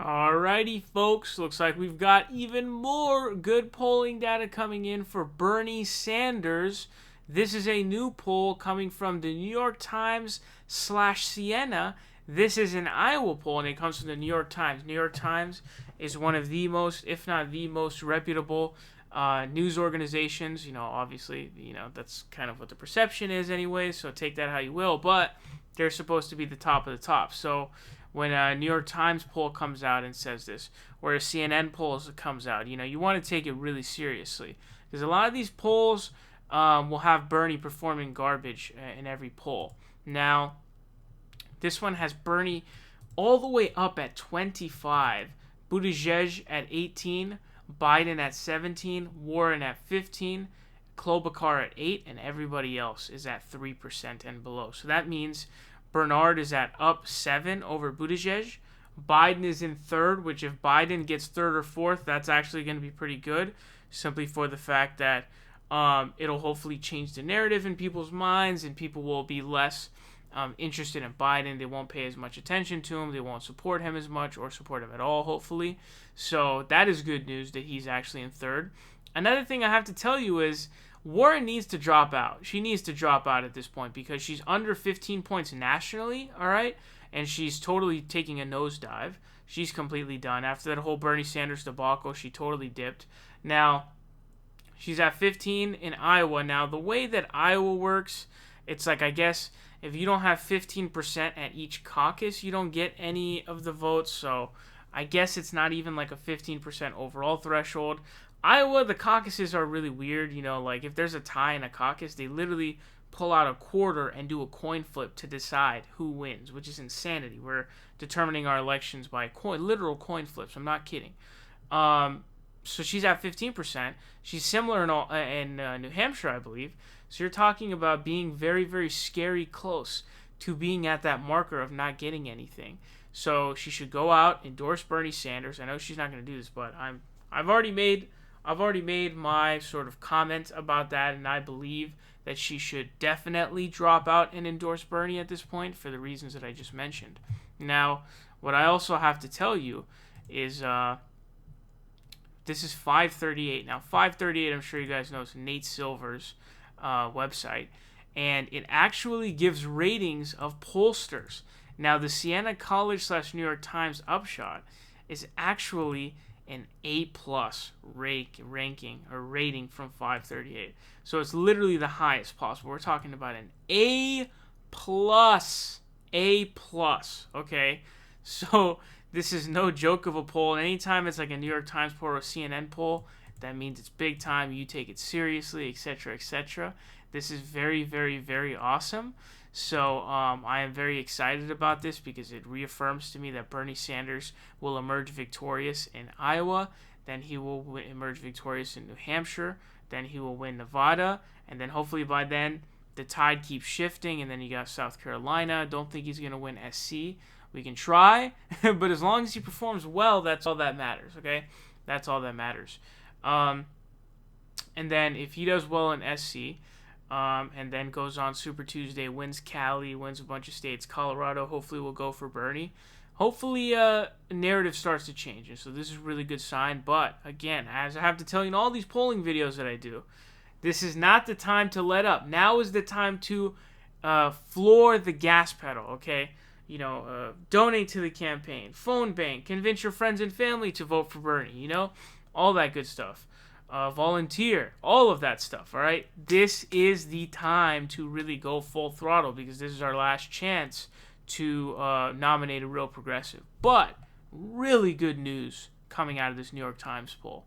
Alrighty, folks. Looks like we've got even more good polling data coming in for Bernie Sanders. This is a new poll coming from the New York Times / Siena. This is an Iowa poll, and it comes from the New York Times. New York Times is one of the most, if not the most reputable news organizations. Obviously, that's kind of what the perception is anyway, so take that how you will. But they're supposed to be the top of the top. So when a New York Times poll comes out and says this, or a CNN poll comes out, you want to take it really seriously. Because a lot of these polls will have Bernie performing garbage in every poll. Now, this one has Bernie all the way up at 25, Buttigieg at 18, Biden at 17, Warren at 15, Klobuchar at 8, and everybody else is at 3% and below. So that means Bernard is at up 7 over Buttigieg. Biden is in third, which if Biden gets third or fourth, that's actually going to be pretty good, simply for the fact that it'll hopefully change the narrative in people's minds, and people will be less interested in Biden. They won't pay as much attention to him. They won't support him as much or support him at all, hopefully. So that is good news that he's actually in third. Another thing I have to tell you is Warren needs to drop out. She needs to drop out at this point because she's under 15 points nationally, all right? And she's totally taking a nosedive. She's completely done. After that whole Bernie Sanders debacle, she totally dipped. Now, she's at 15 in Iowa. Now, the way that Iowa works, it's like, I guess, if you don't have 15% at each caucus, you don't get any of the votes. So I guess it's not even like a 15% overall threshold. Iowa, the caucuses are really weird. Like if there's a tie in a caucus, they literally pull out a quarter and do a coin flip to decide who wins, which is insanity. We're determining our elections by literal coin flips. I'm not kidding. So she's at 15%. She's similar in New Hampshire, I believe. So you're talking about being very, very scary close to being at that marker of not getting anything. So she should go out, endorse Bernie Sanders. I know she's not going to do this, but I've already made my sort of comment about that, and I believe that she should definitely drop out and endorse Bernie at this point for the reasons that I just mentioned. Now, what I also have to tell you is this is 538. Now, 538, I'm sure you guys know, is Nate Silver's website, and it actually gives ratings of pollsters. Now, the Siena College / New York Times upshot is actually an A+ ranking or rating from 538. So it's literally the highest possible. We're talking about an A+. Okay? So this is no joke of a poll. Anytime it's like a New York Times poll or a CNN poll, that means it's big time. You take it seriously, etc., etc. This is very, very, very awesome. So I am very excited about this because it reaffirms to me that Bernie Sanders will emerge victorious in Iowa. Then he will emerge victorious in New Hampshire. Then he will win Nevada. And then hopefully by then the tide keeps shifting. And then you got South Carolina. Don't think he's going to win SC. We can try. But as long as he performs well, that's all that matters. Okay? That's all that matters. And then if he does well in SC, and then goes on Super Tuesday, wins Cali, wins a bunch of states, Colorado, hopefully will go for Bernie. Hopefully narrative starts to change, and so this is a really good sign. But again, as I have to tell you in all these polling videos that I do, this is not the time to let up. Now is the time to floor the gas pedal, okay? Donate to the campaign, phone bank, convince your friends and family to vote for Bernie, all that good stuff. Volunteer, all of that stuff, all right? This is the time to really go full throttle because this is our last chance to nominate a real progressive. But really good news coming out of this New York Times poll.